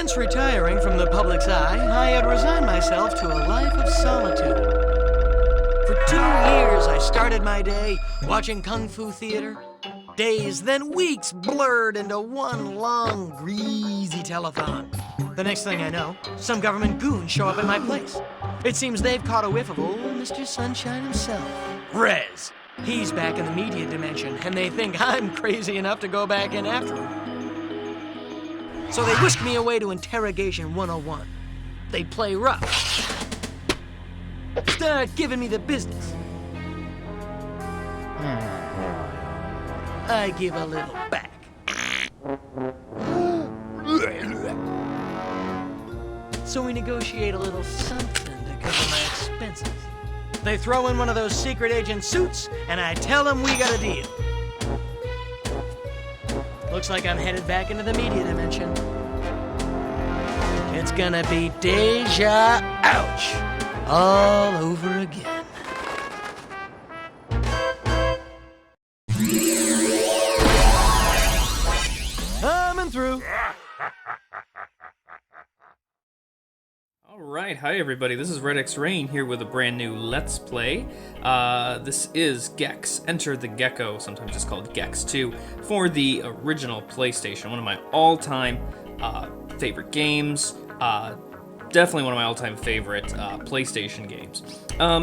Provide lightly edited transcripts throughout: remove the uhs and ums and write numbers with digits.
Since retiring from the public's eye, I had resigned myself to a life of solitude. For 2 years, I started my day watching Kung Fu theater. Days, then weeks blurred into one long, greasy telethon. The next thing I know, some government goons show up at my place. It seems they've caught a whiff of old Mr. Sunshine himself, Rez. He's back in the media dimension, and they think I'm crazy enough to go back in after him. So they whisk me away to Interrogation 101. They play rough. Start giving me the business. I give a little back. So we negotiate a little something to cover my expenses. They throw in one of those secret agent suits, and I tell them we got a deal. Looks like I'm headed back into the media dimension. It's gonna be deja ouch all over again. Coming through. Alright, hi everybody, this is Red X Rain here with a brand new Let's Play. This is Gex, Enter the Gecko, sometimes it's called Gex 2, for the original PlayStation, one of my all-time favorite games, definitely one of my all-time favorite PlayStation games.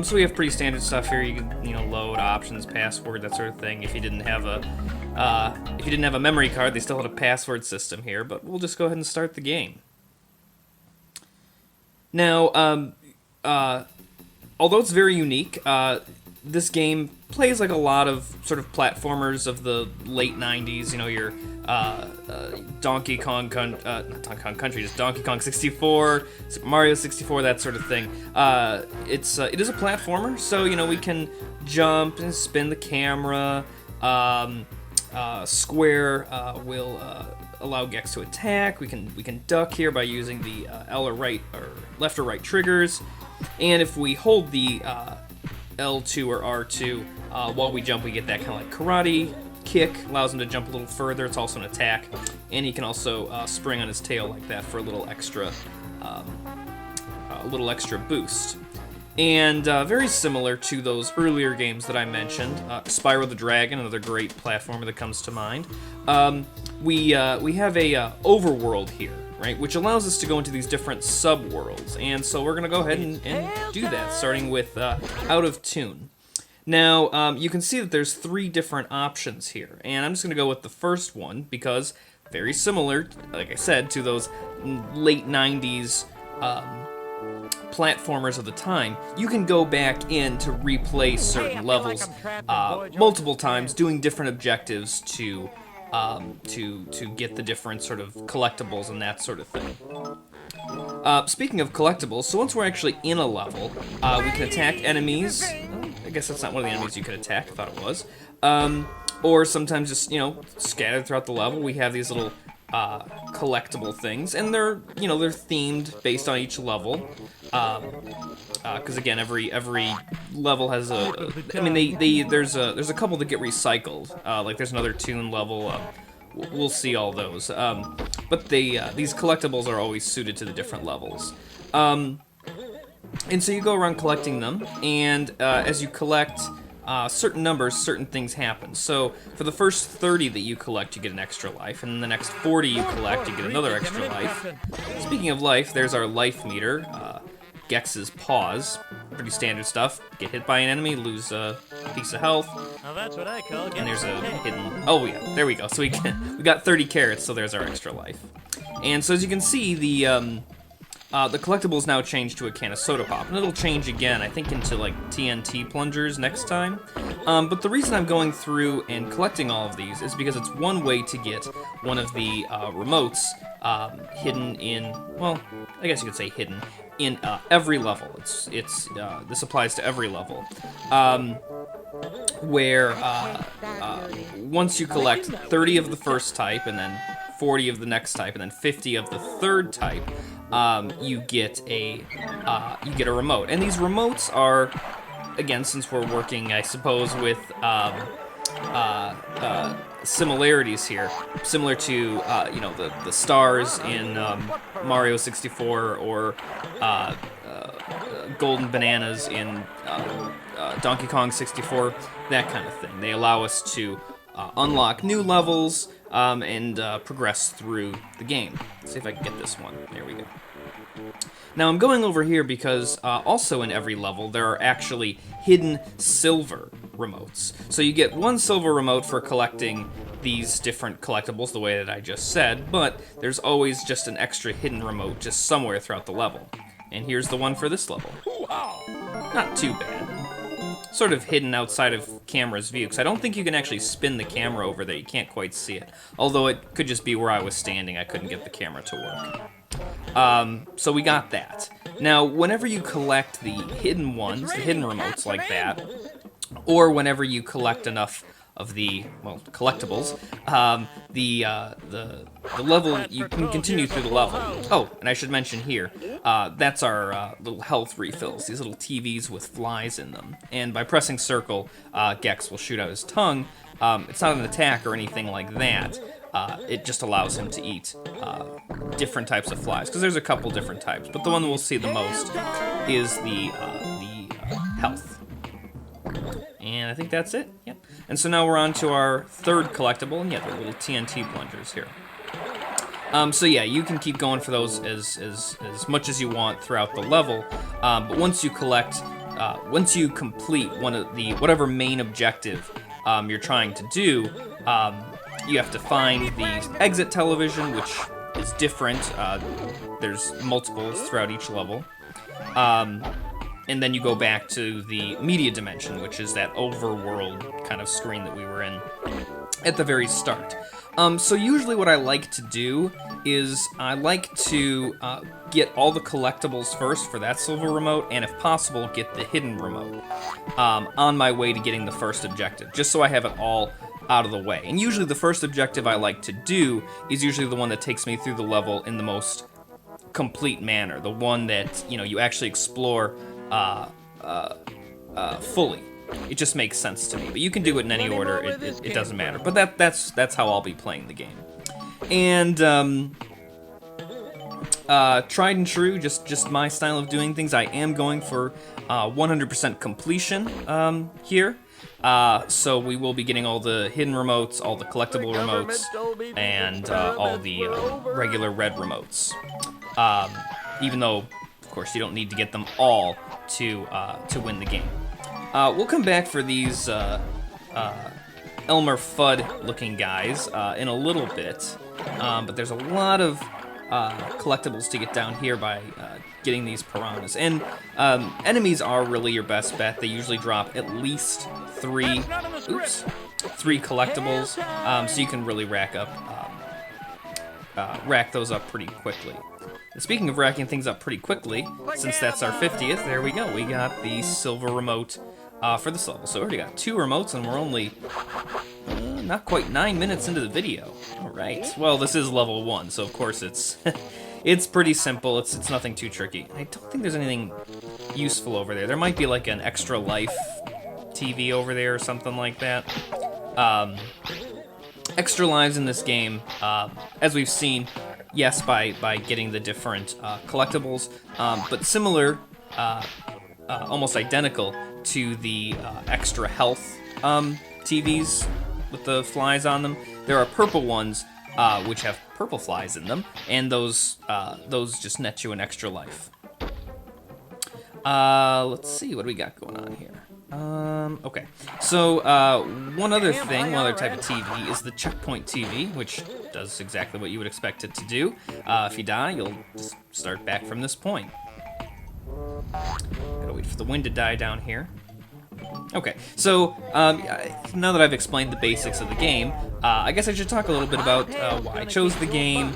So we have pretty standard stuff here. You can, load options, password, that sort of thing. If you didn't have a memory card, they still had a password system here. But we'll just go ahead and start the game. Now, although it's very unique, this game plays like a lot of sort of platformers of the late 90s, your Donkey Kong, not Donkey Kong Country, just Donkey Kong 64, Super Mario 64, that sort of thing. It is a platformer, so, we can jump and spin the camera. Square will allow Gex to attack. We can duck here by using the L or right or left or right triggers, and if we hold the L2 or R2 while we jump, we get that kind of like karate kick. Allows him to jump a little further. It's also an attack, and he can also spring on his tail like that for a little extra boost. And very similar to those earlier games that I mentioned, Spyro the Dragon, another great platformer that comes to mind. We have a overworld here, right, which allows us to go into these different sub-worlds, and so we're going to go ahead and do that, starting with Out of Tune. Now, you can see that there's 3 different options here, and I'm just going to go with the first one, because very similar, like I said, to those late 90s platformers of the time, you can go back in to replay certain levels multiple times, doing different objectives to get the different sort of collectibles and that sort of thing. Speaking of collectibles, so once we're actually in a level, we can attack enemies. I guess that's not one of the enemies you could attack, I thought it was. Or sometimes just, scattered throughout the level, we have these little collectible things, and they're themed based on each level. Because again, every level has there's a couple that get recycled. Like there's another Toon level. We'll see all those. But these collectibles are always suited to the different levels. And so you go around collecting them, and as you collect certain numbers, certain things happen. So for the first 30 that you collect, you get an extra life, and then the next 40 you collect, you get another extra life. Speaking of life, there's our life meter. Gex's paws, pretty standard stuff. Get hit by an enemy, lose a piece of health. Now that's what I call. And there's a hidden. Oh yeah, there we go. So we got 30 carrots, so there's our extra life. And so as you can see, the collectibles now change to a can of soda pop, and it'll change again, I think, into like TNT plungers next time. But the reason I'm going through and collecting all of these is because it's one way to get one of the remotes hidden in, well, I guess you could say hidden in every level. This applies to every level. Where once you collect 30 of the first type, and then 40 of the next type, and then 50 of the third type, you get a remote. And these remotes are, again, since we're working, I suppose, with similarities here, similar to you know, the stars in Mario 64 or golden bananas in Donkey Kong 64, that kind of thing. They allow us to unlock new levels and progress through the game. Let's see if I can get this one. There we go. Now I'm going over here because also in every level there are actually hidden silver remotes. So you get one silver remote for collecting these different collectibles the way that I just said, but there's always just an extra hidden remote just somewhere throughout the level. And here's the one for this level. Not too bad. Sort of hidden outside of camera's view, because I don't think you can actually spin the camera over there. You can't quite see it. Although it could just be where I was standing. I couldn't get the camera to work. So we got that. Now, whenever you collect the hidden ones, the hidden remotes like that, or whenever you collect enough of the, well, collectibles, the level, you can continue through the level. Oh, and I should mention here, that's our little health refills, these little TVs with flies in them. And by pressing circle, Gex will shoot out his tongue. It's not an attack or anything like that. It just allows him to eat different types of flies, because there's a couple different types, but the one we'll see the most is the health. And I think that's it. Yep. And so now we're on to our third collectible, and yeah, the little TNT plungers here. So yeah, you can keep going for those as much as you want throughout the level, but once you collect, once you complete one of the whatever main objective you're trying to do, you have to find the exit television, which is different. There's multiples throughout each level. And then you go back to the media dimension, which is that overworld kind of screen that we were in at the very start. So usually what I like to do is I like to get all the collectibles first for that silver remote, and if possible, get the hidden remote on my way to getting the first objective, just so I have it all out of the way. And usually the first objective I like to do is usually the one that takes me through the level in the most complete manner, the one that, you know, you actually explore fully. It just makes sense to me, but you can do it in any order. It doesn't matter. But that's how I'll be playing the game. And tried and true, just my style of doing things. I am going for 100% completion here. So we will be getting all the hidden remotes, all the collectible remotes, and all the regular red remotes. Even though, of course, you don't need to get them all to win the game. We'll come back for these Elmer Fudd-looking guys in a little bit, but there's a lot of collectibles to get down here by getting these piranhas. And enemies are really your best bet. They usually drop at least three collectibles, so you can really rack those up pretty quickly. And speaking of racking things up pretty quickly, since that's our 50th, there we go. We got the silver remote for this level. So we already got 2 remotes, and we're only not quite 9 minutes into the video. All right. Well, this is level 1, so of course it's it's pretty simple. It's nothing too tricky. I don't think there's anything useful over there. There might be like an extra life TV over there or something like that. Extra lives in this game, as we've seen, yes, by getting the different collectibles, but similar, almost identical to the extra health TVs with the flies on them. There are purple ones which have purple flies in them, and those just net you an extra life. Let's see, what do we got going on here? Okay, so one other type of TV is the checkpoint TV, which does exactly what you would expect it to do. If you die, you'll just start back from this point. Gotta wait for the wind to die down here. Okay, so now that I've explained the basics of the game, I guess I should talk a little bit about why I chose the game,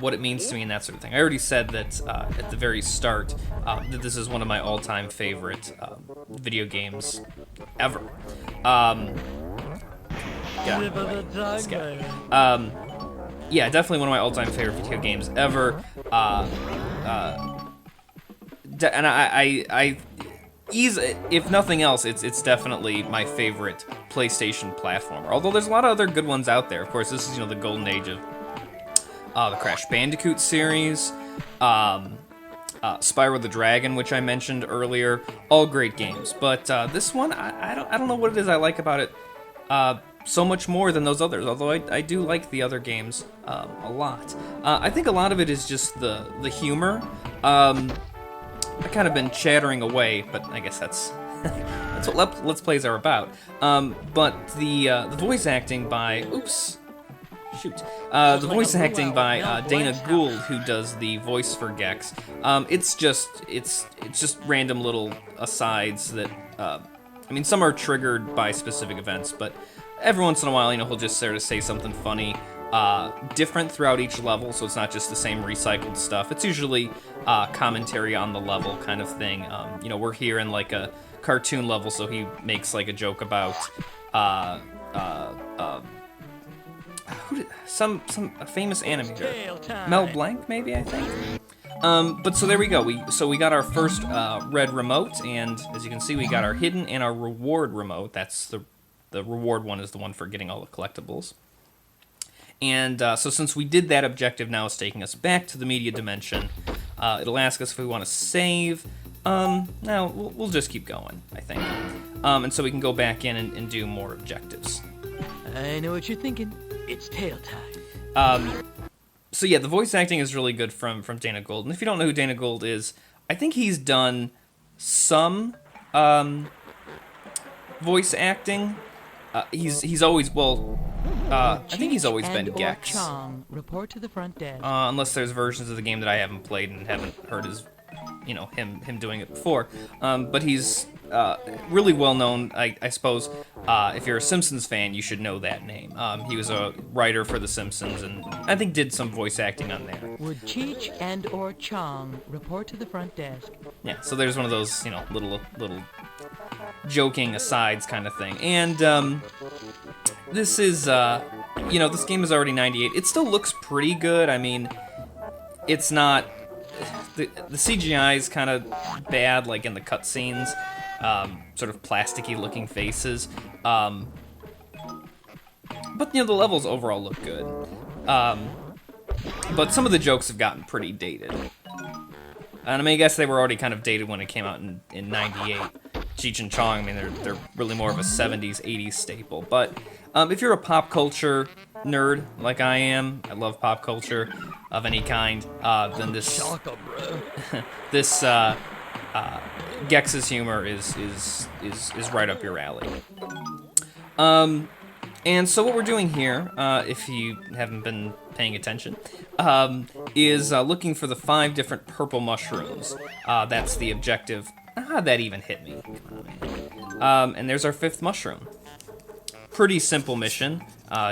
what it means to me, and that sort of thing. I already said that at the very start that this is one of my all-time favorite video games ever. Yeah, definitely one of my all-time favorite video games ever. And if nothing else, it's definitely my favorite PlayStation platformer. Although there's a lot of other good ones out there. Of course, this is, the golden age of the Crash Bandicoot series, Spyro the Dragon, which I mentioned earlier. All great games. But this one, I don't know what it is I like about it so much more than those others, although I do like the other games a lot. I think a lot of it is just the humor. I've kind of been chattering away, but I guess that's that's what Let's Plays are about. But the voice acting by the voice acting by Dana Gould, who does the voice for Gex. It's just random little asides that some are triggered by specific events, but every once in a while, he'll just sort of say something funny, different throughout each level, so it's not just the same recycled stuff. It's usually commentary on the level kind of thing. We're here in like a cartoon level, so he makes like a joke about some famous animator, Mel Blanc, maybe, I think. But so there we go. We got our first red remote, and as you can see, we got our hidden and our reward remote. That's the reward one is the one for getting all the collectibles. And so since we did that objective, now it's taking us back to the media dimension. It'll ask us if we want to save. Now we'll just keep going, I think. And so we can go back in and do more objectives. I know what you're thinking. It's tail time. So yeah, the voice acting is really good from Dana Gould. And if you don't know who Dana Gould is, I think he's done some voice acting. He's always I think he's always been Gex. Chong, report to the front desk. Unless there's versions of the game that I haven't played and haven't heard him doing it before. But he's really well known, I suppose. If you're a Simpsons fan, you should know that name. He was a writer for The Simpsons, and I think did some voice acting on there. Would Cheech and or Chong report to the front desk? Yeah, so there's one of those, little joking asides kind of thing. And this is, this game is already 98. It still looks pretty good. I mean, it's not... The CGI is kind of bad, like in the cutscenes, sort of plasticky looking faces. But the levels overall look good. But some of the jokes have gotten pretty dated. And I guess they were already kind of dated when it came out in 98. Cheech and Chong, they're really more of a 70s, 80s staple. But if you're a pop culture nerd like I am, I love pop culture of any kind, then this Gex's humor is right up your alley. And so what we're doing here, if you haven't been paying attention, is looking for the 5 different purple mushrooms. That's the objective. How'd that even hit me? Come on, man. And there's our 5th mushroom. Pretty simple mission.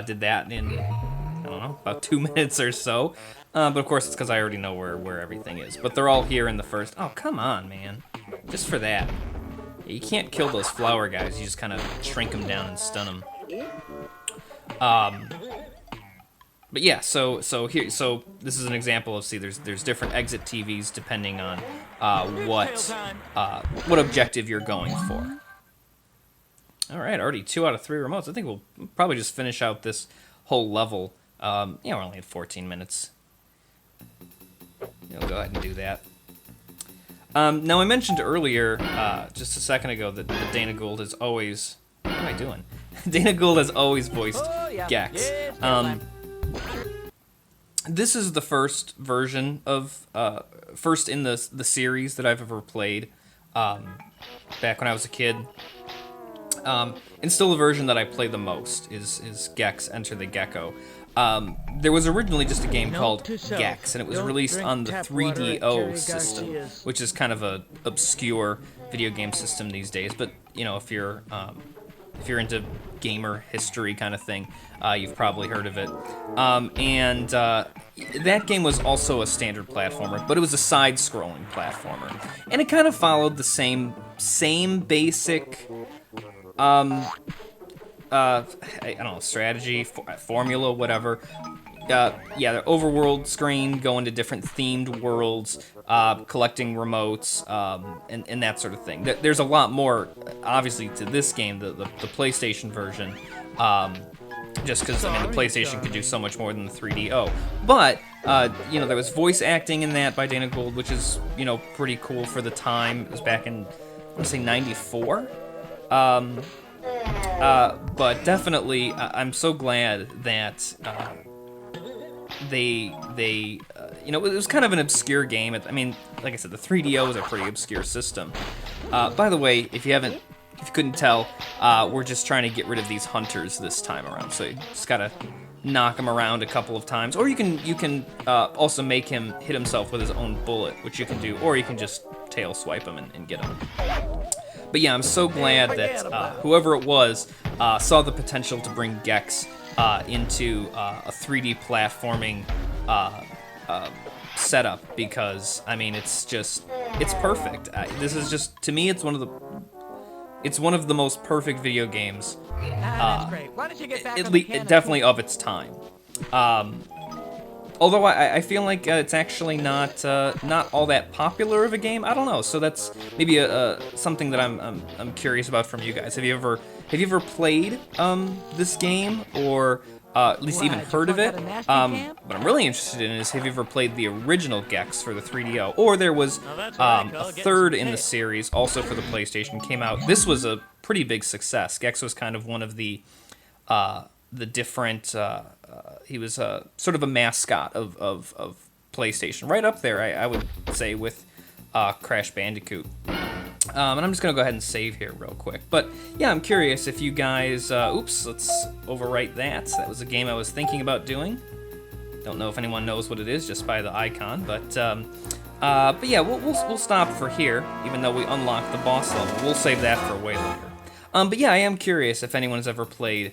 Did that in, I don't know, about 2 minutes or so. But of course it's because I already know where everything is. But they're all here in the first... Oh, come on, man. Just for that. Yeah, you can't kill those flower guys. You just kind of shrink them down and stun them. But yeah, so this is an example of, there's different exit TVs depending on what objective you're going for. All right, already 2 out of 3 remotes. I think we'll probably just finish out this whole level. We're only at 14 minutes. Go ahead and do that. Now, I mentioned earlier, just a second ago, that Dana Gould has always... What am I doing? Dana Gould has always voiced Gex. This is the first version of... first in the series that I've ever played, back when I was a kid. And still the version that I play the most is Gex Enter the Gecko. There was originally just a game called Gex, and it was released on the 3DO system, which is kind of a obscure video game system these days. But if you're into gamer history kind of thing, you've probably heard of it. And that game was also a standard platformer, but it was a side-scrolling platformer, and it kind of followed the same basic. I don't know, strategy, formula, whatever. yeah, the overworld screen, going to different themed worlds, collecting remotes, and that sort of thing. There's a lot more, obviously, to this game, the PlayStation version, just because, I mean, the PlayStation could do so much more than the 3DO. But, you know, there was voice acting in that by Dana Gould, which is, you know, pretty cool for the time. It was back in, I want to say, 94? But definitely, I'm so glad that they you know, it was kind of an obscure game. I mean, like I said, the 3DO is a pretty obscure system. By the way, if you couldn't tell, we're just trying to get rid of these hunters this time around. So you just gotta knock him around a couple of times, or you can also make him hit himself with his own bullet, which you can do, or you can just tail swipe him and get him. But yeah, I'm so glad that whoever it was saw the potential to bring Gex into a 3D platforming setup, because I mean, it's perfect. This is just, to me, it's one of the most perfect video games, definitely of its time. Although I feel like it's actually not all that popular of a game. I don't know. So that's maybe something that I'm curious about from you guys. Have you ever played this game, or at least even heard of it? What I'm really interested in is, have you ever played the original Gex for the 3DO? Or there was a third in the series, also for the PlayStation, came out. This was a pretty big success. Gex was kind of one of the different. He was sort of a mascot of PlayStation, right up there, I would say, with Crash Bandicoot. And I'm just gonna go ahead and save here real quick. But yeah, I'm curious if you guys. Oops, let's overwrite that. That was a game I was thinking about doing. Don't know if anyone knows what it is just by the icon, but yeah, we'll stop for here. Even though we unlocked the boss level, we'll save that for way later. But yeah, I am curious if anyone's ever played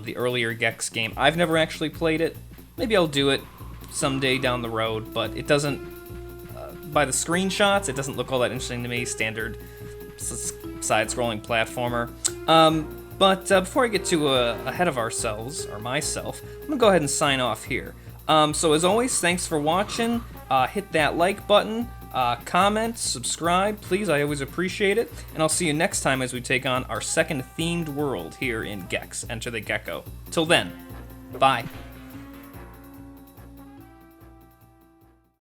the earlier Gex game. I've never actually played it. Maybe I'll do it someday down the road, but it doesn't, by the screenshots, it doesn't look all that interesting to me. Standard side-scrolling platformer. But before I get too ahead of ourselves, or myself, I'm gonna go ahead and sign off here. So as always, thanks for watching. Hit that like button. Comment, subscribe, please, I always appreciate it. And I'll see you next time as we take on our second themed world here in Gex, Enter the Gecko. Till then, bye.